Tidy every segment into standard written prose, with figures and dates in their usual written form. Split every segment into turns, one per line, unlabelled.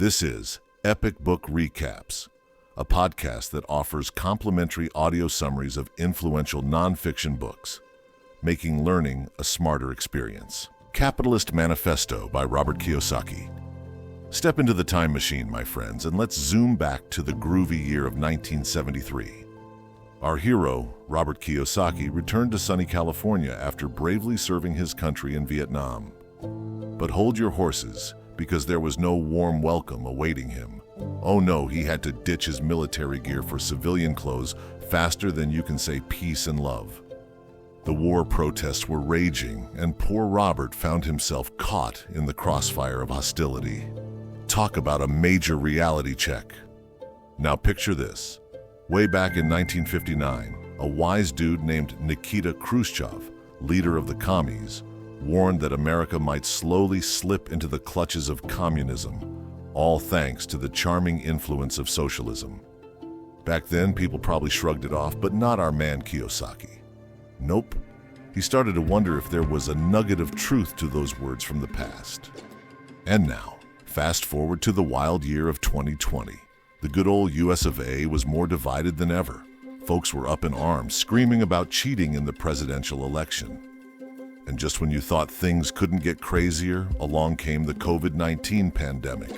This is Epic Book Recaps, a podcast that offers complimentary audio summaries of influential nonfiction books, making learning a smarter experience. Capitalist Manifesto by Robert Kiyosaki. Step into the time machine, my friends, and let's zoom back to the groovy year of 1973. Our hero, Robert Kiyosaki, returned to sunny California after bravely serving his country in Vietnam. But hold your horses, because there was no warm welcome awaiting him. Oh no, he had to ditch his military gear for civilian clothes faster than you can say peace and love. The war protests were raging, and poor Robert found himself caught in the crossfire of hostility. Talk about a major reality check. Now picture this. Way back in 1959, a wise dude named Nikita Khrushchev, leader of the commies, warned that America might slowly slip into the clutches of communism, all thanks to the charming influence of socialism. Back then, people probably shrugged it off, but not our man Kiyosaki. Nope. He started to wonder if there was a nugget of truth to those words from the past. And now, fast forward to the wild year of 2020. The good old US of A was more divided than ever. Folks were up in arms, screaming about cheating in the presidential election. And just when you thought things couldn't get crazier, along came the COVID-19 pandemic,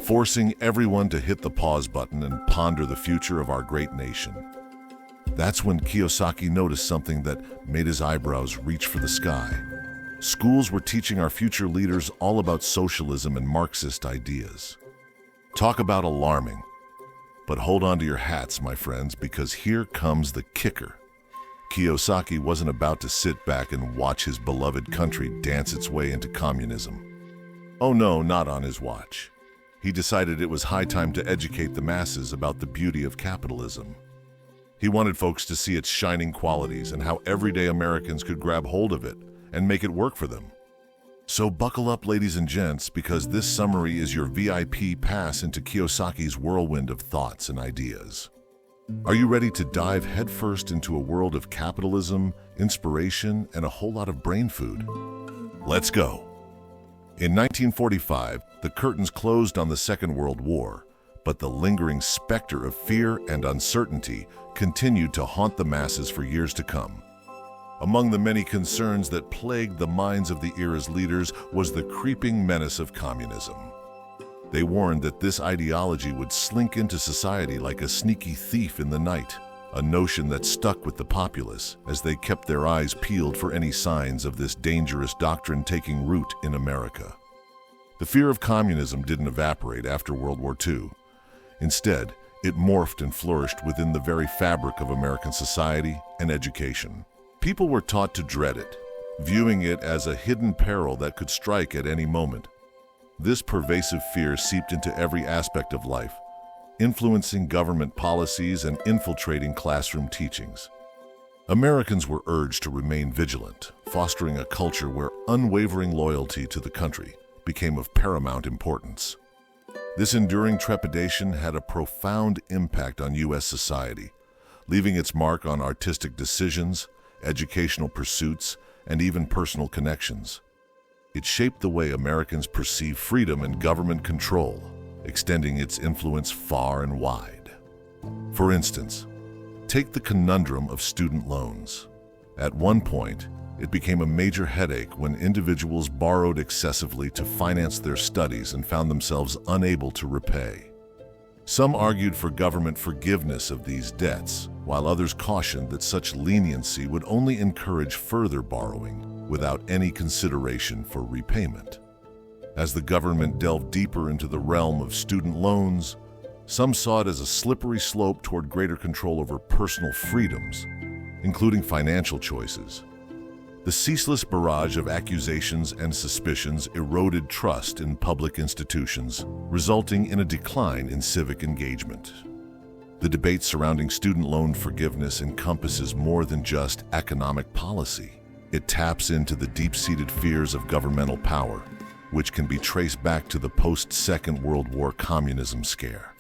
forcing everyone to hit the pause button and ponder the future of our great nation. That's when Kiyosaki noticed something that made his eyebrows reach for the sky. Schools were teaching our future leaders all about socialism and Marxist ideas. Talk about alarming. But hold on to your hats, my friends, because here comes the kicker. Kiyosaki wasn't about to sit back and watch his beloved country dance its way into communism. Oh no, not on his watch. He decided it was high time to educate the masses about the beauty of capitalism. He wanted folks to see its shining qualities and how everyday Americans could grab hold of it and make it work for them. So buckle up, ladies and gents, because this summary is your VIP pass into Kiyosaki's whirlwind of thoughts and ideas. Are you ready to dive headfirst into a world of capitalism, inspiration, and a whole lot of brain food? Let's go. In 1945, the curtains closed on the Second World War, but the lingering specter of fear and uncertainty continued to haunt the masses for years to come. Among the many concerns that plagued the minds of the era's leaders was the creeping menace of communism. They warned that this ideology would slink into society like a sneaky thief in the night, a notion that stuck with the populace as they kept their eyes peeled for any signs of this dangerous doctrine taking root in America. The fear of communism didn't evaporate after World War II. Instead, it morphed and flourished within the very fabric of American society and education. People were taught to dread it, viewing it as a hidden peril that could strike at any moment. This pervasive fear seeped into every aspect of life, influencing government policies and infiltrating classroom teachings. Americans were urged to remain vigilant, fostering a culture where unwavering loyalty to the country became of paramount importance. This enduring trepidation had a profound impact on U.S. society, leaving its mark on artistic decisions, educational pursuits, and even personal connections. It shaped the way Americans perceive freedom and government control, extending its influence far and wide. For instance, take the conundrum of student loans. At one point, it became a major headache when individuals borrowed excessively to finance their studies and found themselves unable to repay. Some argued for government forgiveness of these debts, while others cautioned that such leniency would only encourage further borrowing without any consideration for repayment. As the government delved deeper into the realm of student loans, some saw it as a slippery slope toward greater control over personal freedoms, including financial choices. The ceaseless barrage of accusations and suspicions eroded trust in public institutions, resulting in a decline in civic engagement. The debate surrounding student loan forgiveness encompasses more than just economic policy. It taps into the deep-seated fears of governmental power, which can be traced back to the post-Second World War communism scare.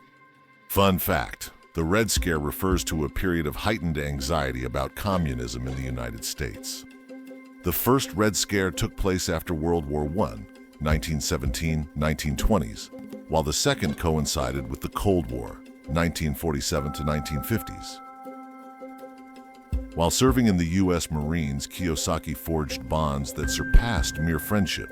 Fun fact, the Red Scare refers to a period of heightened anxiety about communism in the United States. The first Red Scare took place after World War I, 1917-1920s, while the second coincided with the Cold War, 1947 to 1950s. While serving in the U.S. Marines, Kiyosaki forged bonds that surpassed mere friendship.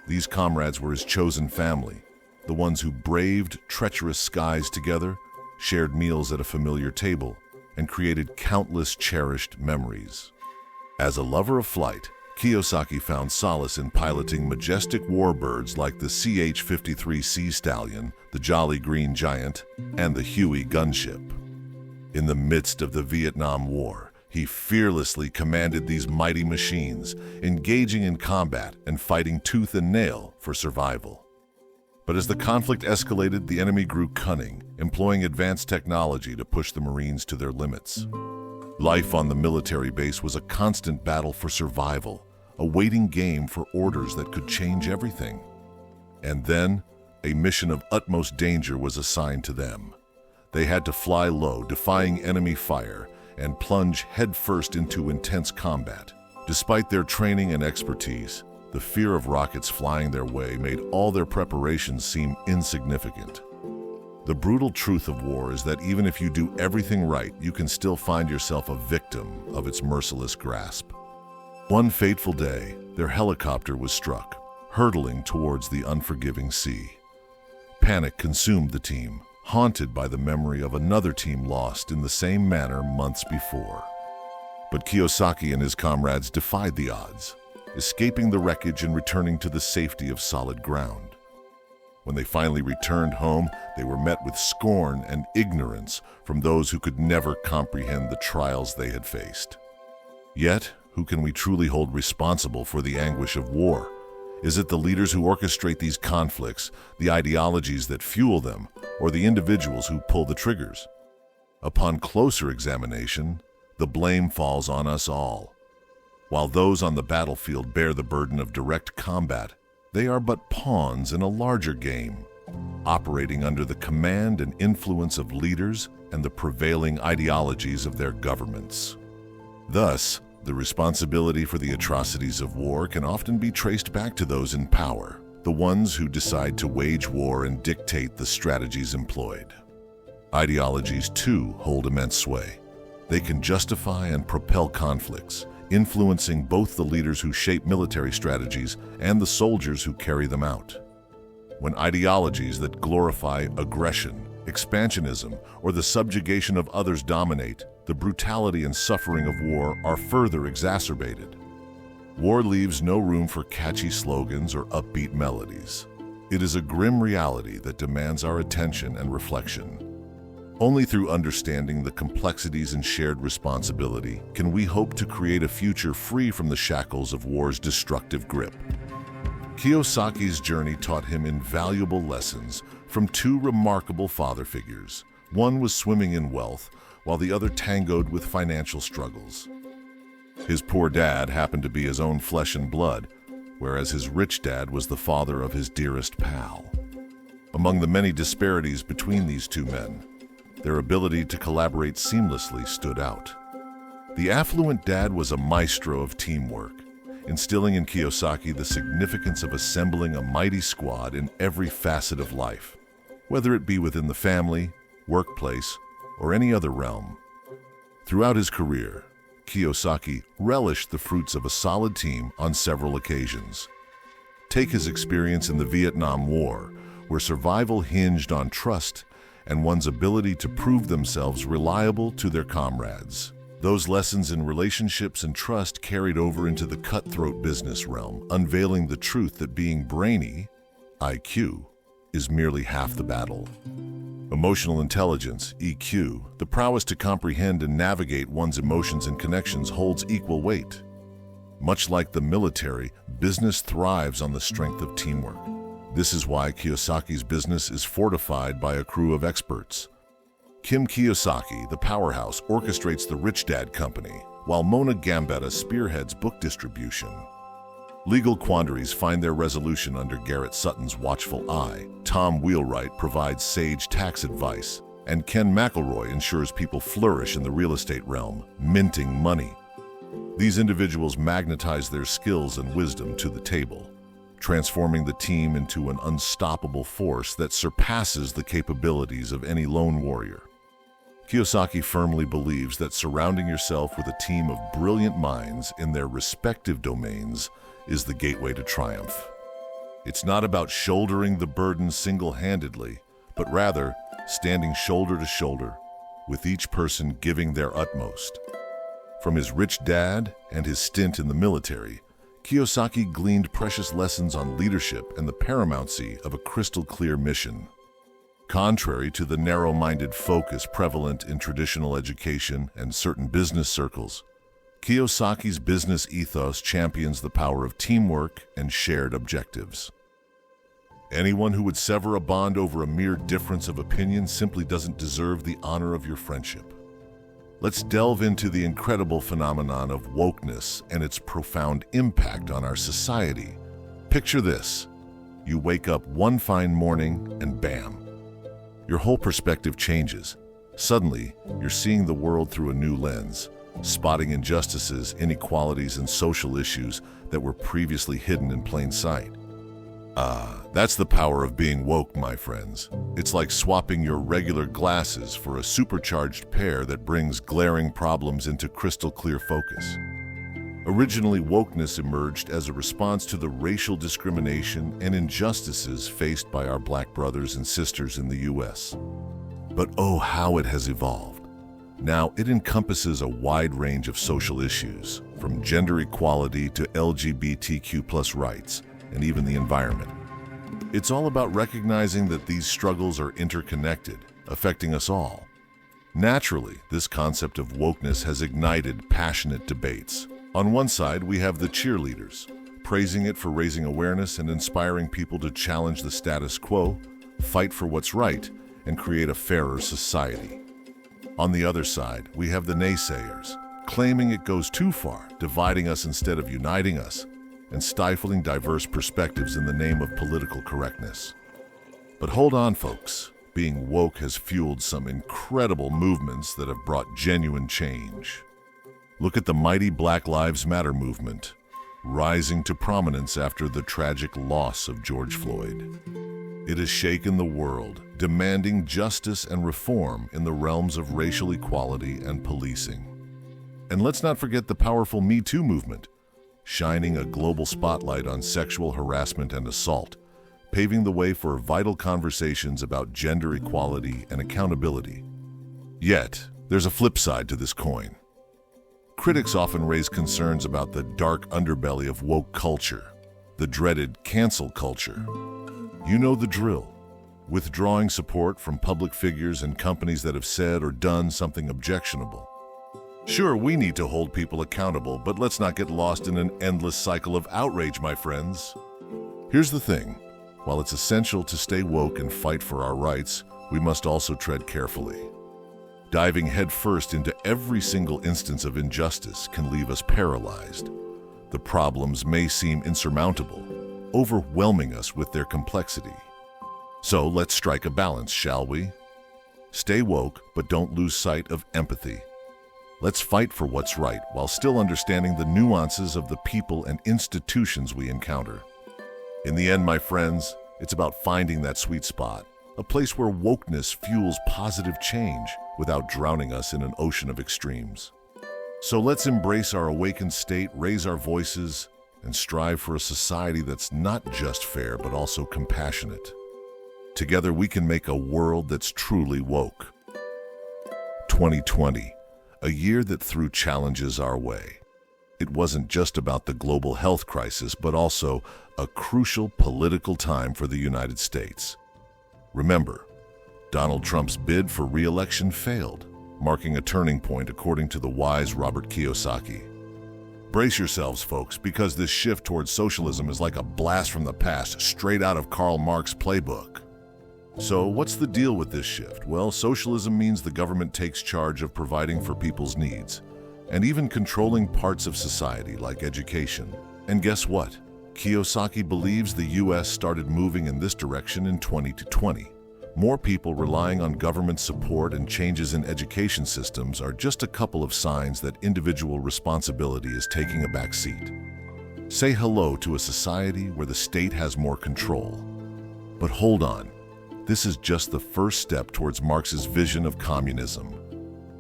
These comrades were his chosen family, the ones who braved treacherous skies together, shared meals at a familiar table, and created countless cherished memories. As a lover of flight, Kiyosaki found solace in piloting majestic warbirds like the CH-53 Sea Stallion, the Jolly Green Giant, and the Huey gunship. In the midst of the Vietnam War, he fearlessly commanded these mighty machines, engaging in combat and fighting tooth and nail for survival. But as the conflict escalated, the enemy grew cunning, employing advanced technology to push the Marines to their limits. Life on the military base was a constant battle for survival, a waiting game for orders that could change everything. And then, a mission of utmost danger was assigned to them. They had to fly low, defying enemy fire, and plunge headfirst into intense combat. Despite their training and expertise, the fear of rockets flying their way made all their preparations seem insignificant. The brutal truth of war is that even if you do everything right, you can still find yourself a victim of its merciless grasp. One fateful day, their helicopter was struck, hurtling towards the unforgiving sea. Panic consumed the team, haunted by the memory of another team lost in the same manner months before. But Kiyosaki and his comrades defied the odds, escaping the wreckage and returning to the safety of solid ground. When they finally returned home, they were met with scorn and ignorance from those who could never comprehend the trials they had faced. Yet, who can we truly hold responsible for the anguish of war? Is it the leaders who orchestrate these conflicts, the ideologies that fuel them, or the individuals who pull the triggers? Upon closer examination, the blame falls on us all. While those on the battlefield bear the burden of direct combat, they are but pawns in a larger game, operating under the command and influence of leaders and the prevailing ideologies of their governments. Thus, the responsibility for the atrocities of war can often be traced back to those in power, the ones who decide to wage war and dictate the strategies employed. Ideologies, too, hold immense sway. They can justify and propel conflicts, influencing both the leaders who shape military strategies and the soldiers who carry them out. When ideologies that glorify aggression, expansionism, or the subjugation of others dominate, the brutality and suffering of war are further exacerbated. War leaves no room for catchy slogans or upbeat melodies. It is a grim reality that demands our attention and reflection. Only through understanding the complexities and shared responsibility can we hope to create a future free from the shackles of war's destructive grip. Kiyosaki's journey taught him invaluable lessons from two remarkable father figures. One was swimming in wealth, while the other tangoed with financial struggles. His poor dad happened to be his own flesh and blood, whereas his rich dad was the father of his dearest pal. Among the many disparities between these two men, their ability to collaborate seamlessly stood out. The affluent dad was a maestro of teamwork, instilling in Kiyosaki the significance of assembling a mighty squad in every facet of life, whether it be within the family, workplace, or any other realm. Throughout his career, Kiyosaki relished the fruits of a solid team on several occasions. Take his experience in the Vietnam War, where survival hinged on trust and one's ability to prove themselves reliable to their comrades. Those lessons in relationships and trust carried over into the cutthroat business realm, unveiling the truth that being brainy, IQ, is merely half the battle. Emotional intelligence, EQ, the prowess to comprehend and navigate one's emotions and connections, holds equal weight. Much like the military, business thrives on the strength of teamwork. This is why Kiyosaki's business is fortified by a crew of experts. Kim Kiyosaki, the powerhouse, orchestrates the Rich Dad Company, while Mona Gambetta spearheads book distribution. Legal quandaries find their resolution under Garrett Sutton's watchful eye. Tom Wheelwright provides sage tax advice, and Ken McElroy ensures people flourish in the real estate realm, minting money. These individuals magnetize their skills and wisdom to the table, transforming the team into an unstoppable force that surpasses the capabilities of any lone warrior. Kiyosaki firmly believes that surrounding yourself with a team of brilliant minds in their respective domains is the gateway to triumph. It's not about shouldering the burden single-handedly, but rather standing shoulder to shoulder, with each person giving their utmost. From his rich dad and his stint in the military, Kiyosaki gleaned precious lessons on leadership and the paramountcy of a crystal-clear mission. Contrary to the narrow-minded focus prevalent in traditional education and certain business circles, Kiyosaki's business ethos champions the power of teamwork and shared objectives. Anyone who would sever a bond over a mere difference of opinion simply doesn't deserve the honor of your friendship. Let's delve into the incredible phenomenon of wokeness and its profound impact on our society. Picture this. You wake up one fine morning and bam, your whole perspective changes. Suddenly, you're seeing the world through a new lens, spotting injustices, inequalities, and social issues that were previously hidden in plain sight. That's the power of being woke, my friends. It's like swapping your regular glasses for a supercharged pair that brings glaring problems into crystal clear focus. Originally, wokeness emerged as a response to the racial discrimination and injustices faced by our black brothers and sisters in the U.S. But oh, how it has evolved. Now, it encompasses a wide range of social issues, from gender equality to LGBTQ+ rights, and even the environment. It's all about recognizing that these struggles are interconnected, affecting us all. Naturally, this concept of wokeness has ignited passionate debates. On one side, we have the cheerleaders, praising it for raising awareness and inspiring people to challenge the status quo, fight for what's right, and create a fairer society. On the other side, we have the naysayers, claiming it goes too far, dividing us instead of uniting us, and stifling diverse perspectives in the name of political correctness. But hold on, folks. Being woke has fueled some incredible movements that have brought genuine change. Look at the mighty Black Lives Matter movement, rising to prominence after the tragic loss of George Floyd. It has shaken the world, demanding justice and reform in the realms of racial equality and policing. And let's not forget the powerful Me Too movement, shining a global spotlight on sexual harassment and assault, paving the way for vital conversations about gender equality and accountability. Yet, there's a flip side to this coin. Critics often raise concerns about the dark underbelly of woke culture, the dreaded cancel culture. You know the drill. Withdrawing support from public figures and companies that have said or done something objectionable. Sure, we need to hold people accountable, but let's not get lost in an endless cycle of outrage, my friends. Here's the thing. While it's essential to stay woke and fight for our rights, we must also tread carefully. Diving headfirst into every single instance of injustice can leave us paralyzed. The problems may seem insurmountable, overwhelming us with their complexity. So let's strike a balance, shall we? Stay woke, but don't lose sight of empathy. Let's fight for what's right while still understanding the nuances of the people and institutions we encounter. In the end, my friends, it's about finding that sweet spot, a place where wokeness fuels positive change without drowning us in an ocean of extremes. So let's embrace our awakened state, raise our voices, and strive for a society that's not just fair but also compassionate. Together we can make a world that's truly woke. 2020. A year that threw challenges our way. It wasn't just about the global health crisis, but also a crucial political time for the United States. Remember, Donald Trump's bid for re-election failed, marking a turning point according to the wise Robert Kiyosaki. Brace yourselves, folks, because this shift towards socialism is like a blast from the past, straight out of Karl Marx's playbook. So what's the deal with this shift? Well, socialism means the government takes charge of providing for people's needs, and even controlling parts of society like education. And guess what? Kiyosaki believes the U.S. started moving in this direction in 2020. More people relying on government support and changes in education systems are just a couple of signs that individual responsibility is taking a back seat. Say hello to a society where the state has more control. But hold on, this is just the first step towards Marx's vision of communism,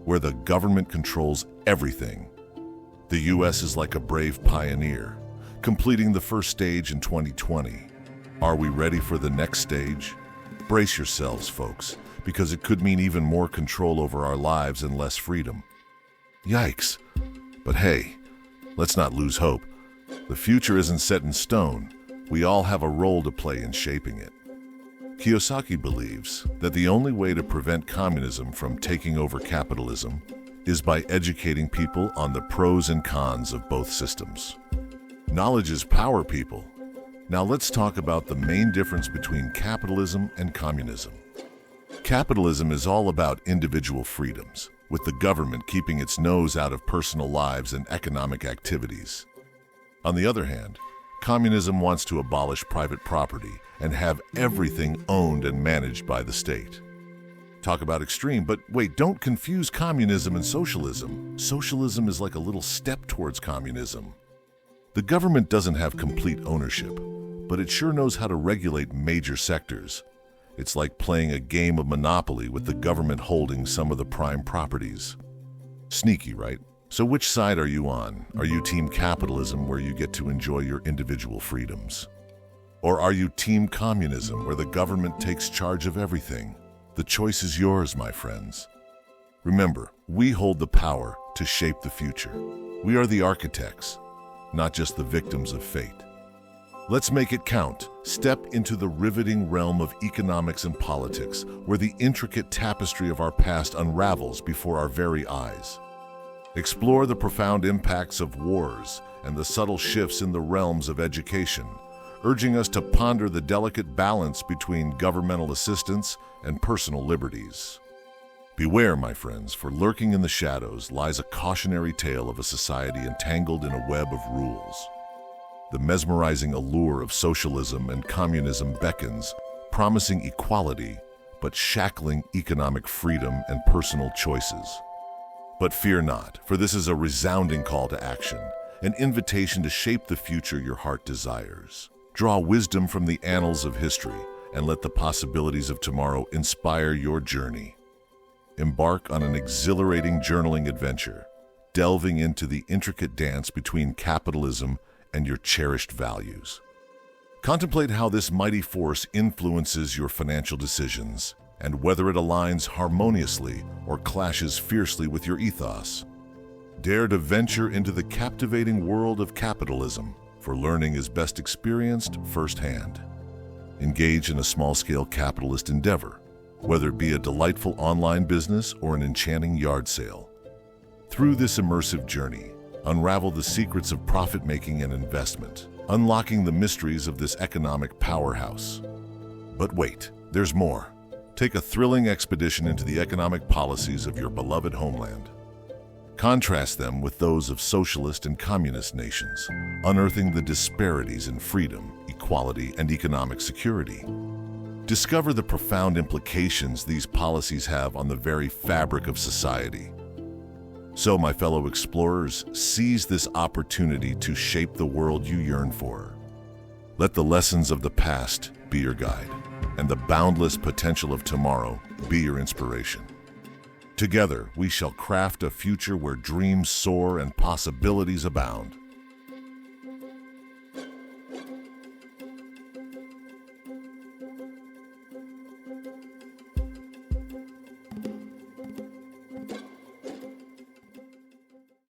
where the government controls everything. The US is like a brave pioneer, completing the first stage in 2020. Are we ready for the next stage? Brace yourselves, folks, because it could mean even more control over our lives and less freedom. Yikes. But hey, let's not lose hope. The future isn't set in stone. We all have a role to play in shaping it. Kiyosaki believes that the only way to prevent communism from taking over capitalism is by educating people on the pros and cons of both systems. Knowledge is power, people. Now let's talk about the main difference between capitalism and communism. Capitalism is all about individual freedoms, with the government keeping its nose out of personal lives and economic activities. On the other hand, communism wants to abolish private property and have everything owned and managed by the state. Talk about extreme, but wait, don't confuse communism and socialism. Socialism is like a little step towards communism. The government doesn't have complete ownership, but it sure knows how to regulate major sectors. It's like playing a game of Monopoly with the government holding some of the prime properties. Sneaky, right? So which side are you on? Are you team capitalism, where you get to enjoy your individual freedoms? Or are you team communism, where the government takes charge of everything? The choice is yours, my friends. Remember, we hold the power to shape the future. We are the architects, not just the victims of fate. Let's make it count. Step into the riveting realm of economics and politics, where the intricate tapestry of our past unravels before our very eyes. Explore the profound impacts of wars and the subtle shifts in the realms of education, urging us to ponder the delicate balance between governmental assistance and personal liberties. Beware, my friends, for lurking in the shadows lies a cautionary tale of a society entangled in a web of rules. The mesmerizing allure of socialism and communism beckons, promising equality, but shackling economic freedom and personal choices. But fear not, for this is a resounding call to action, an invitation to shape the future your heart desires. Draw wisdom from the annals of history and let the possibilities of tomorrow inspire your journey. Embark on an exhilarating journaling adventure, delving into the intricate dance between capitalism and your cherished values. Contemplate how this mighty force influences your financial decisions and whether it aligns harmoniously or clashes fiercely with your ethos. Dare to venture into the captivating world of capitalism, for learning is best experienced firsthand. Engage in a small-scale capitalist endeavor, whether it be a delightful online business or an enchanting yard sale. Through this immersive journey, unravel the secrets of profit-making and investment, unlocking the mysteries of this economic powerhouse. But wait, there's more. Take a thrilling expedition into the economic policies of your beloved homeland. Contrast them with those of socialist and communist nations, unearthing the disparities in freedom, equality, and economic security. Discover the profound implications these policies have on the very fabric of society. So, my fellow explorers, seize this opportunity to shape the world you yearn for. Let the lessons of the past be your guide, and the boundless potential of tomorrow be your inspiration. Together, we shall craft a future where dreams soar and possibilities abound.